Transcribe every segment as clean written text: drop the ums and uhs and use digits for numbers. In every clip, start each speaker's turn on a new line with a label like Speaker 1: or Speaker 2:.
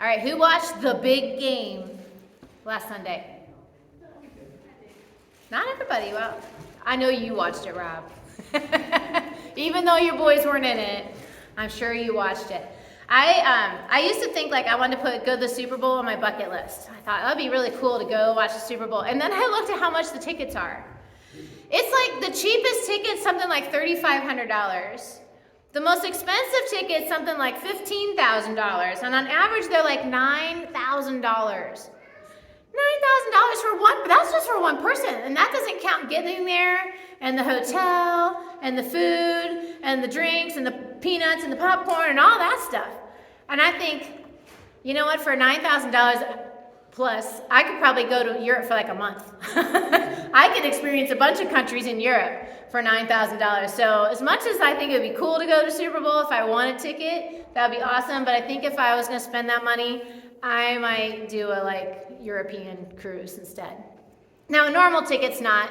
Speaker 1: All right, who watched the big game last Sunday? Not everybody. Well, I know you watched it, Rob. Even though your boys weren't in it, I'm sure you watched it. I used to think like I wanted to go to the Super Bowl on my bucket list. I thought that would be really cool to go watch the Super Bowl. And then I looked at how much the tickets are. It's like the cheapest ticket, something like $3,500. The most expensive ticket, something like $15,000. And on average, they're like $9,000. $9,000 for one, but that's just for one person. And that doesn't count getting there and the hotel and the food and the drinks and the peanuts and the popcorn and all that stuff. And I think, you know what, for $9,000 plus, I could probably go to Europe for like a month. I could experience a bunch of countries in Europe for $9,000. So as much as I think it would be cool to go to Super Bowl if I won a ticket, that would be awesome. But I think if I was going to spend that money, I might do a like European cruise instead. Now a normal ticket's not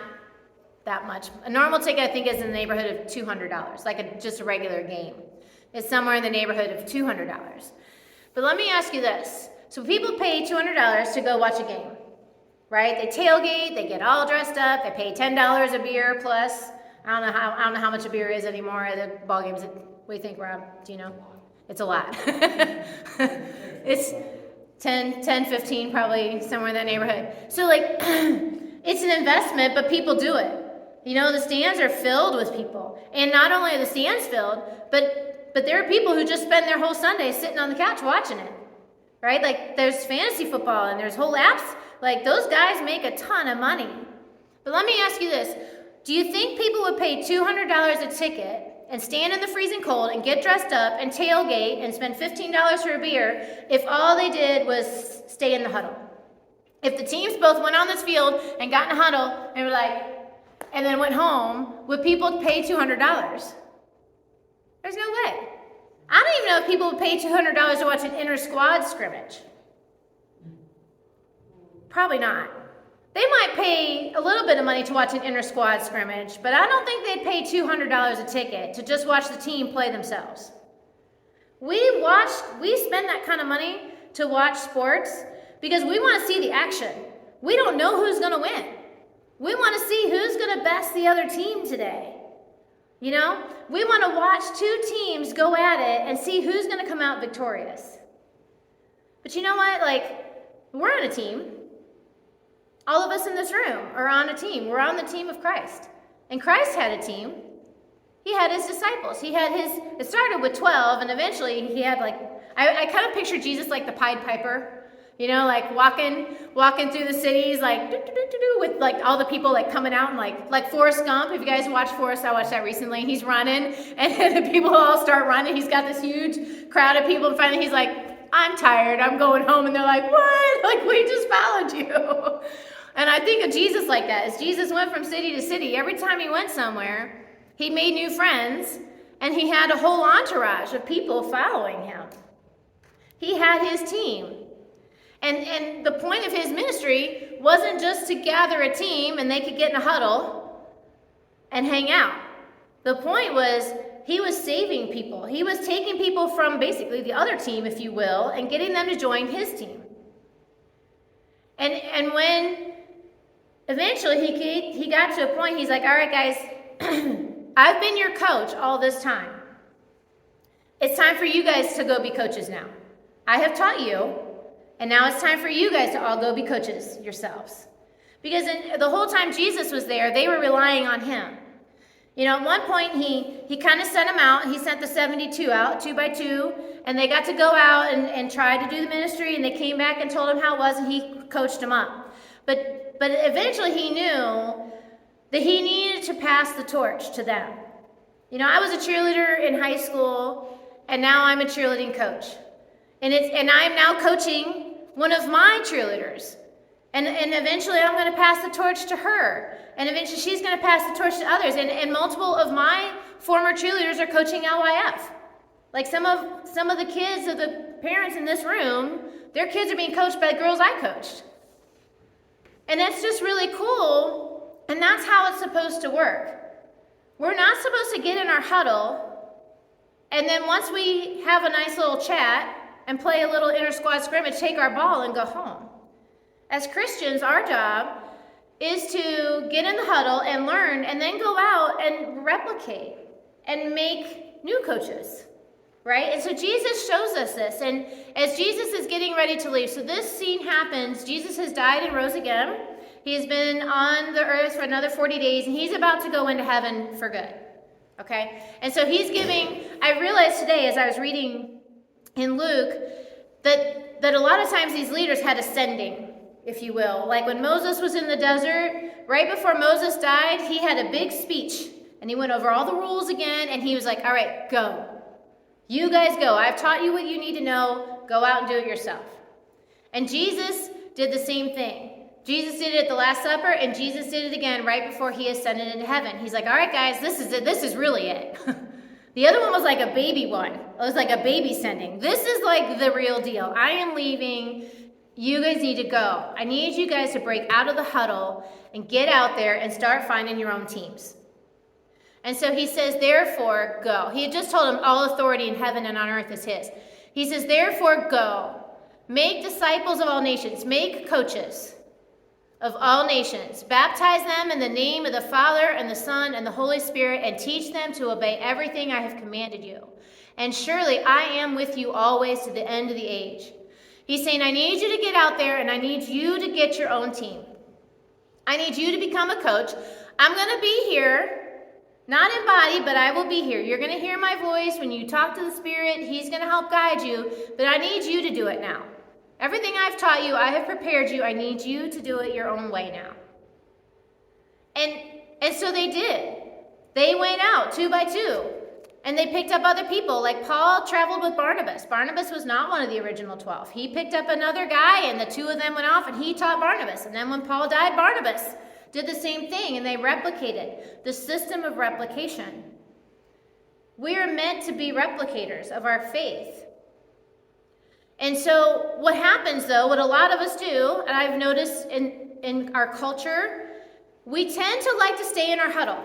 Speaker 1: that much. A normal ticket I think is in the neighborhood of $200, like just a regular game. It's somewhere in the neighborhood of $200. But let me ask you this. So people pay $200 to go watch a game, right? They tailgate, they get all dressed up, they pay $10 a beer plus. I don't know how much a beer is anymore at the ball games. What do you think, Rob? Do you know? It's a lot. It's 10, 15, probably somewhere in that neighborhood. So like, it's an investment, but people do it. You know, the stands are filled with people. And not only are the stands filled, but there are people who just spend their whole Sunday sitting on the couch watching it. Right? Like there's fantasy football and there's whole apps. Like those guys make a ton of money. But let me ask you this. Do you think people would pay $200 a ticket and stand in the freezing cold and get dressed up and tailgate and spend $15 for a beer if all they did was stay in the huddle? If the teams both went on this field and got in a huddle and were like, and then went home, would people pay $200? There's no way. I don't even know if people would pay $200 to watch an inter-squad scrimmage. Probably not. They might pay a little bit of money to watch an inter-squad scrimmage, but I don't think they'd pay $200 a ticket to just watch the team play themselves. We spend that kind of money to watch sports because we want to see the action. We don't know who's going to win. We want to see who's going to best the other team today. You know, we want to watch two teams go at it and see who's going to come out victorious. But you know what? Like, we're on a team. All of us in this room are on a team. We're on the team of Christ. And Christ had a team. He had his disciples. It started with 12, and eventually he had like, I kind of picture Jesus like the Pied Piper. You know, like walking through the cities, like with like all the people like coming out and like Forrest Gump. If you guys watch Forrest, I watched that recently. He's running, and the people all start running. He's got this huge crowd of people, and finally he's like, "I'm tired. I'm going home." And they're like, "What? Like we just followed you." And I think of Jesus like that. As Jesus went from city to city, every time he went somewhere, he made new friends, and he had a whole entourage of people following him. He had his team. And the point of his ministry wasn't just to gather a team and they could get in a huddle and hang out. The point was he was saving people. He was taking people from basically the other team, if you will, and getting them to join his team. And when eventually he got to a point, he's like, all right, guys, I've been your coach all this time. It's time for you guys to go be coaches now. I have taught you. And now it's time for you guys to all go be coaches yourselves. Because the whole time Jesus was there, they were relying on him. You know, at one point, he kind of sent them out. He sent the 72 out, 2 by 2. And they got to go out and try to do the ministry. And they came back and told him how it was, and he coached them up. But eventually he knew that he needed to pass the torch to them. You know, I was a cheerleader in high school, and now I'm a cheerleading coach. And I'm now coaching one of my cheerleaders. And eventually I'm going to pass the torch to her. And eventually she's going to pass the torch to others. And multiple of my former cheerleaders are coaching LYF. Like some of the kids of the parents in this room, their kids are being coached by the girls I coached. And that's just really cool. And that's how it's supposed to work. We're not supposed to get in our huddle, and then once we have a nice little chat, and play a little inter-squad scrimmage, take our ball, and go home. As Christians, our job is to get in the huddle and learn, and then go out and replicate and make new coaches, right? And so Jesus shows us this. And as Jesus is getting ready to leave, so this scene happens. Jesus has died and rose again. He has been on the earth for another 40 days, and he's about to go into heaven for good, okay? And so he's giving, I realized today as I was reading in Luke that a lot of times these leaders had ascending, if you will. Like when Moses was in the desert, right before Moses died, he had a big speech, and he went over all the rules again, and he was like, all right, go. You guys go. I've taught you what you need to know. Go out and do it yourself. And Jesus did the same thing. Jesus did it at the Last Supper, and Jesus did it again right before he ascended into heaven. He's like, all right, guys, this is it. This is really it. The other one was like a baby one. It was like a baby sending. This is like the real deal. I am leaving. You guys need to go. I need you guys to break out of the huddle and get out there and start finding your own teams. And so he says, therefore, go. He had just told them all authority in heaven and on earth is his. He says, therefore, go. Make disciples of all nations. Make coaches of all nations. Baptize them in the name of the Father and the Son and the Holy Spirit, and teach them to obey everything I have commanded you. And surely I am with you always to the end of the age. He's saying, I need you to get out there, and I need you to get your own team. I need you to become a coach. I'm going to be here. Not in body, but I will be here. You're going to hear my voice when you talk to the Spirit. He's going to help guide you, but I need you to do it now. Everything I've taught you, I have prepared you. I need you to do it your own way now. And so they did. They went out 2 by 2, and they picked up other people. Like Paul traveled with Barnabas. Barnabas was not one of the original 12. He picked up another guy, and the 2 of them went off, and he taught Barnabas. And then when Paul died, Barnabas did the same thing, and they replicated the system of replication. We are meant to be replicators of our faith. And so what happens, though, what a lot of us do, and I've noticed in our culture, we tend to like to stay in our huddle.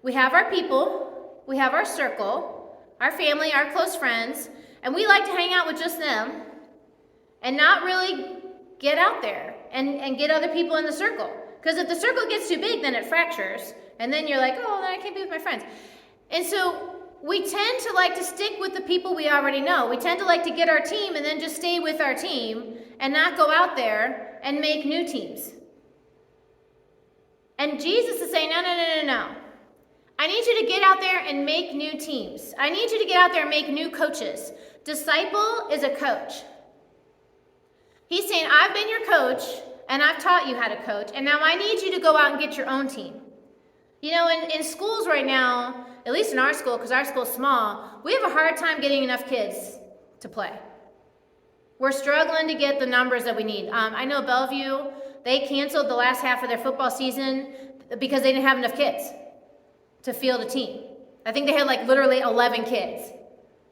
Speaker 1: We have our people, we have our circle, our family, our close friends, and we like to hang out with just them and not really get out there and get other people in the circle. Because if the circle gets too big, then it fractures. And then you're like, oh, then I can't be with my friends. And so we tend to like to stick with the people we already know. We tend to like to get our team and then just stay with our team and not go out there and make new teams. And Jesus is saying, no. I need you to get out there and make new teams. I need you to get out there and make new coaches. Disciple is a coach. He's saying, I've been your coach, and I've taught you how to coach, and now I need you to go out and get your own team. You know, in schools right now, at least in our school, because our school's small, we have a hard time getting enough kids to play. We're struggling to get the numbers that we need. I know Bellevue, they canceled the last half of their football season because they didn't have enough kids to field a team. I think they had like literally 11 kids.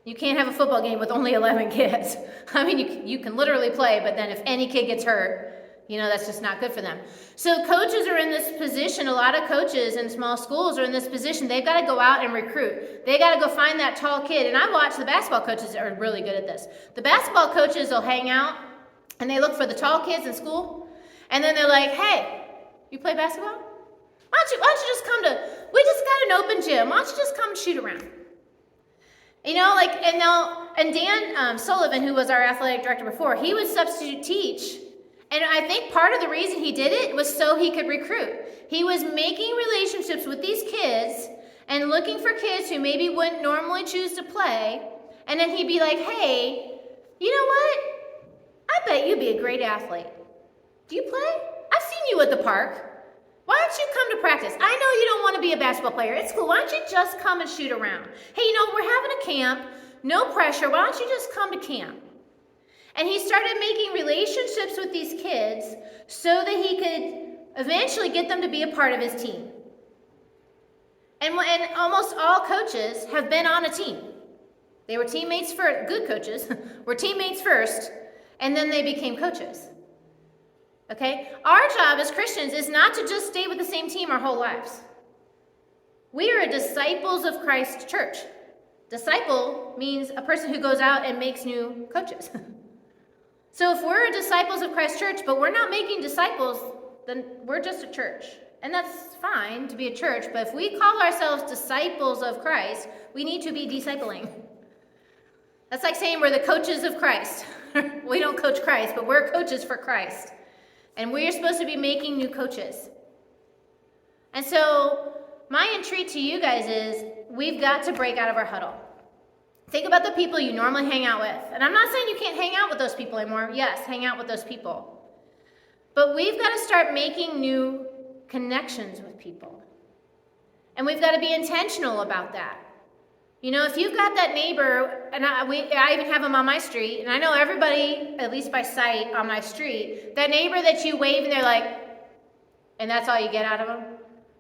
Speaker 1: You can't have a football game with only 11 kids. I mean, you can literally play, but then if any kid gets hurt, you know, that's just not good for them. So coaches are in this position. A lot of coaches in small schools are in this position. They've got to go out and recruit. They got to go find that tall kid. And I watch the basketball coaches are really good at this. The basketball coaches will hang out and they look for the tall kids in school. And then they're like, hey, you play basketball? Why don't you just come to, we just got an open gym. Why don't you just come shoot around? You know, like, and Dan Sullivan, who was our athletic director before, he would substitute teach. And I think part of the reason he did it was so he could recruit. He was making relationships with these kids and looking for kids who maybe wouldn't normally choose to play. And then he'd be like, hey, you know what? I bet you'd be a great athlete. Do you play? I've seen you at the park. Why don't you come to practice? I know you don't want to be a basketball player. It's cool. Why don't you just come and shoot around? Hey, you know, we're having a camp. No pressure. Why don't you just come to camp? And he started making relationships with these kids so that he could eventually get them to be a part of his team. And almost all coaches have been on a team. They were teammates first, good coaches, were teammates first, and then they became coaches. Okay? Our job as Christians is not to just stay with the same team our whole lives. We are a disciples of Christ church. Disciple means a person who goes out and makes new coaches. So if we're disciples of Christ Church, but we're not making disciples, then we're just a church. And that's fine to be a church, but if we call ourselves disciples of Christ, we need to be discipling. That's like saying we're the coaches of Christ. We don't coach Christ, but we're coaches for Christ. And we're supposed to be making new coaches. And so my entreat to you guys is we've got to break out of our huddle. Think about the people you normally hang out with. And I'm not saying you can't hang out with those people anymore. Yes, hang out with those people. But we've got to start making new connections with people. And we've got to be intentional about that. You know, if you've got that neighbor, and I even have them on my street, and I know everybody, at least by sight on my street, that neighbor that you wave and they're like, and that's all you get out of them,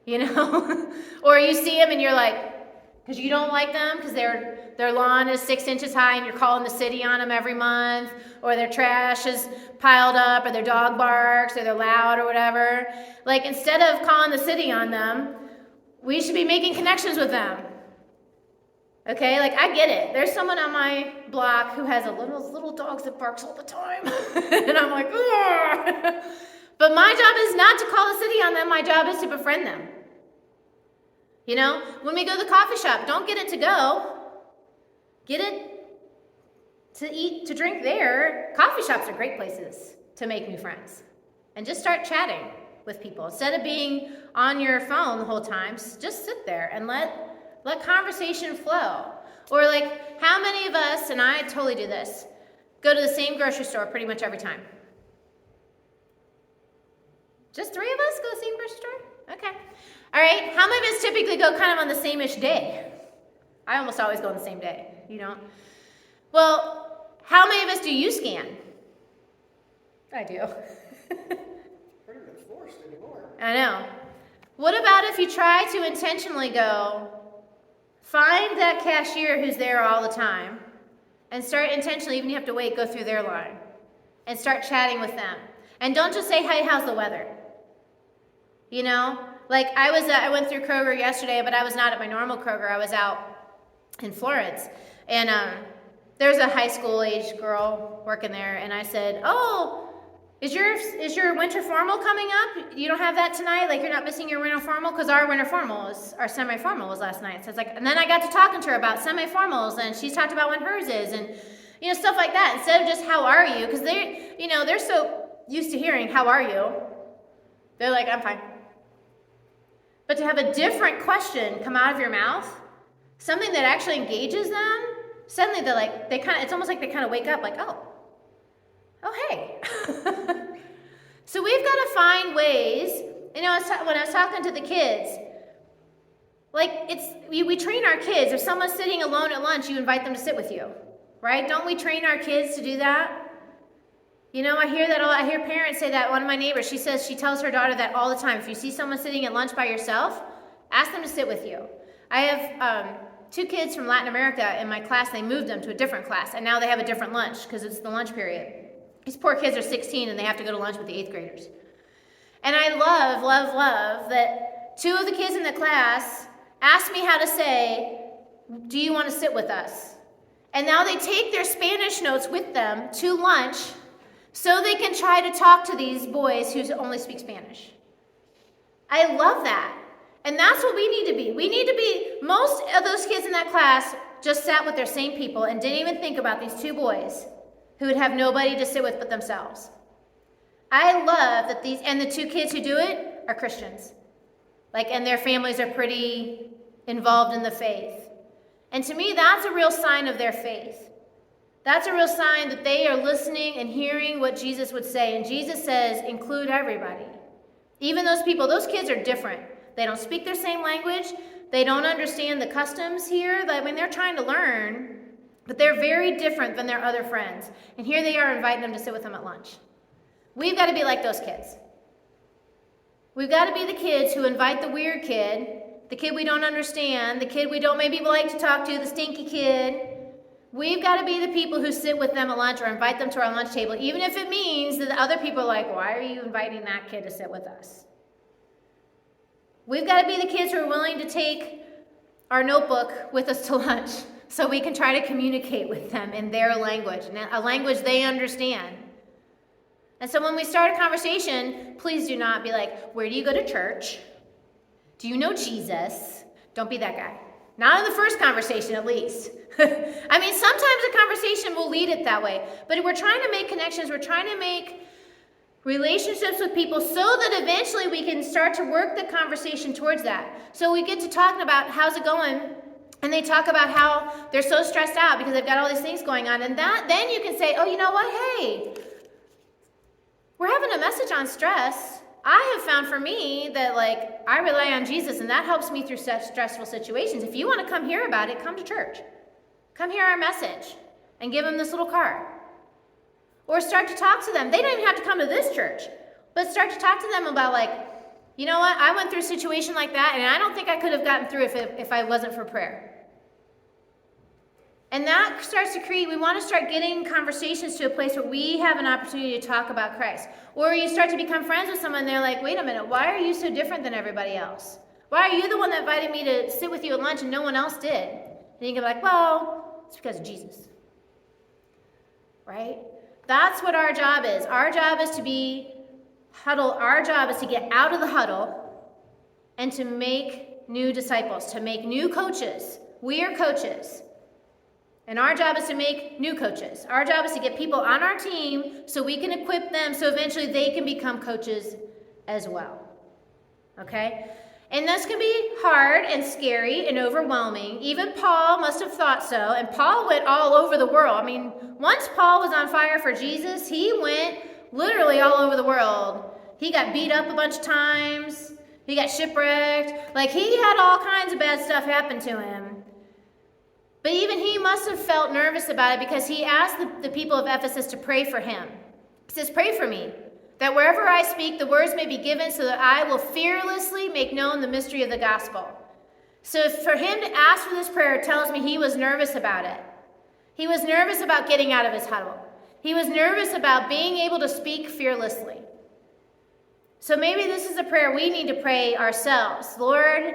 Speaker 1: you know? Or you see them and you're like, because you don't like them because their lawn is 6 inches high and you're calling the city on them every month, or their trash is piled up, or their dog barks, or they're loud or whatever. Like, instead of calling the city on them, we should be making connections with them. Okay, like I get it. There's someone on my block who has little dogs that barks all the time. And I'm like, ugh. But my job is not to call the city on them. My job is to befriend them. You know, when we go to the coffee shop, don't get it to go. Get it to eat, to drink there. Coffee shops are great places to make new friends. And just start chatting with people. Instead of being on your phone the whole time, just sit there and let conversation flow. Or like, how many of us, and I totally do this, go to the same grocery store pretty much every time? Just 3 of us go to the same grocery store? Okay. All right. How many of us typically go kind of on the same-ish day? I almost always go on the same day, you know? Well, how many of us do you scan? I do.
Speaker 2: Pretty much forced anymore.
Speaker 1: I know. What about if you try to intentionally go, find that cashier who's there all the time, and start intentionally, even if you have to wait, go through their line, and start chatting with them. And don't just say, hey, how's the weather? You know? Like, I went through Kroger yesterday, but I was not at my normal Kroger. I was out in Florence. And there's a high school age girl working there, and I said, oh, is your winter formal coming up? You don't have that tonight? Like, you're not missing your winter formal? Because our semi-formal was last night. So it's like, and then I got to talking to her about semi-formals, and she's talked about when hers is, and, you know, stuff like that. Instead of just, how are you? Because they're so used to hearing, how are you? They're like, I'm fine. But to have a different question come out of your mouth, something that actually engages them, suddenly they're like, it's almost like they kind of wake up like, oh, hey. So we've got to find ways, you know, when I was talking to the kids, like we train our kids. If someone's sitting alone at lunch, you invite them to sit with you, right? Don't we train our kids to do that? You know, I hear that I hear parents say that. One of my neighbors, she tells her daughter that all the time. If you see someone sitting at lunch by yourself, ask them to sit with you. I have 2 kids from Latin America in my class. They moved them to a different class, and now they have a different lunch because it's the lunch period. These poor kids are 16, and they have to go to lunch with the 8th graders. And I love that 2 of the kids in the class asked me how to say, do you want to sit with us? And now they take their Spanish notes with them to lunch so they can try to talk to these boys who only speak Spanish. I love that. And that's what we need to be. We need to be, most of those kids in that class just sat with their same people and didn't even think about these 2 boys who would have nobody to sit with but themselves. I love that and the 2 kids who do it are Christians. And their families are pretty involved in the faith. And to me, that's a real sign of their faith. That's a real sign that they are listening and hearing what Jesus would say. And Jesus says, include everybody. Even those people, those kids are different. They don't speak their same language. They don't understand the customs here. I mean, they're trying to learn, but they're very different than their other friends. And here they are inviting them to sit with them at lunch. We've got to be like those kids. We've got to be the kids who invite the weird kid, the kid we don't understand, the kid we don't maybe like to talk to, the stinky kid. We've got to be the people who sit with them at lunch or invite them to our lunch table, even if it means that the other people are like, why are you inviting that kid to sit with us? We've got to be the kids who are willing to take our notebook with us to lunch so we can try to communicate with them in their language, a language they understand. And so when we start a conversation, please do not be like, where do you go to church? Do you know Jesus? Don't be that guy. Not in the first conversation, at least. I mean, sometimes a conversation will lead it that way. But we're trying to make connections. We're trying to make relationships with people so that eventually we can start to work the conversation towards that. So we get to talking about how's it going, and they talk about how they're so stressed out because they've got all these things going on. And then you can say, oh, you know what? Hey, we're having a message on stress. I have found for me that I rely on Jesus, and that helps me through such stressful situations. If you want to come hear about it, come to church. Come hear our message and give them this little card. Or start to talk to them. They don't even have to come to this church, but start to talk to them about you know what? I went through a situation like that, and I don't think I could have gotten through if I wasn't for prayer. And that starts to create, we want to start getting conversations to a place where we have an opportunity to talk about Christ. Or you start to become friends with someone, and they're like, wait a minute, why are you so different than everybody else? Why are you the one that invited me to sit with you at lunch and no one else did? And you can be like, well, it's because of Jesus. Right? That's what our job is. Our job is to be huddle. Our job is to get out of the huddle and to make new disciples, to make new coaches. We are coaches. And our job is to make new coaches. Our job is to get people on our team so we can equip them so eventually they can become coaches as well. Okay? And this can be hard and scary and overwhelming. Even Paul must have thought so. And Paul went all over the world. I mean, once Paul was on fire for Jesus, he went literally all over the world. He got beat up a bunch of times. He got shipwrecked. He had all kinds of bad stuff happen to him. But even he must have felt nervous about it because he asked the people of Ephesus to pray for him. He says, pray for me, that wherever I speak, the words may be given so that I will fearlessly make known the mystery of the gospel. So for him to ask for this prayer tells me he was nervous about it. He was nervous about getting out of his huddle. He was nervous about being able to speak fearlessly. So maybe this is a prayer we need to pray ourselves. Lord,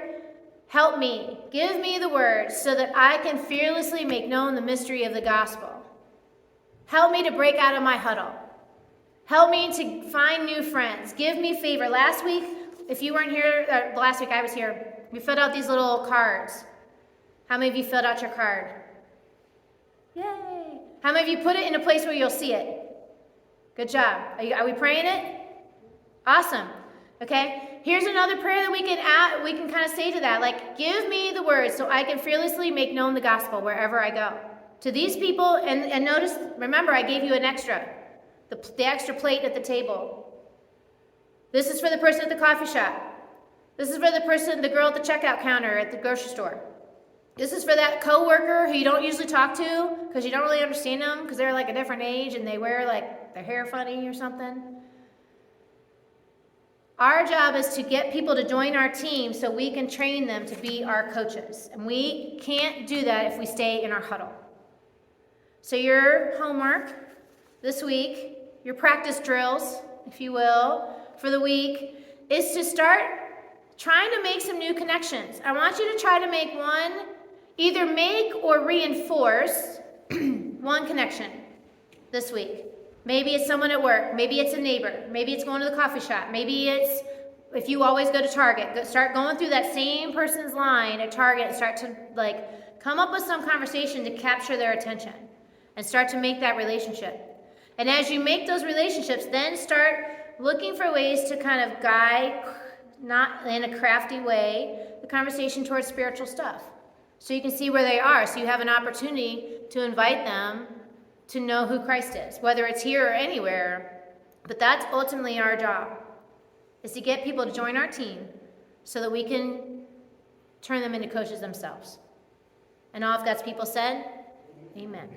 Speaker 1: help me. Give me the words so that I can fearlessly make known the mystery of the gospel. Help me to break out of my huddle. Help me to find new friends. Give me favor. Last week, if you weren't here, last week I was here, we filled out these little cards. How many of you filled out your card? Yay. How many of you put it in a place where you'll see it? Good job. Are we praying it? Awesome. Okay, here's another prayer that we can kind of say to that. Give me the words so I can fearlessly make known the gospel wherever I go. To these people, and notice, remember, I gave you an extra. The extra plate at the table. This is for the person at the coffee shop. This is for the girl at the checkout counter at the grocery store. This is for that coworker who you don't usually talk to because you don't really understand them because they're a different age and they wear their hair funny or something. Our job is to get people to join our team so we can train them to be our coaches. And we can't do that if we stay in our huddle. So your homework this week, your practice drills, if you will, for the week, is to start trying to make some new connections. I want you to try to make either make or reinforce one connection this week. Maybe it's someone at work. Maybe it's a neighbor. Maybe it's going to the coffee shop. Maybe it's, if you always go to Target, start going through that same person's line at Target and start to come up with some conversation to capture their attention and start to make that relationship. And as you make those relationships, then start looking for ways to kind of guide, not in a crafty way, the conversation towards spiritual stuff. So you can see where they are. So you have an opportunity to invite them to know who Christ is, whether it's here or anywhere. But that's ultimately our job, is to get people to join our team so that we can turn them into coaches themselves. And all of God's people said, amen.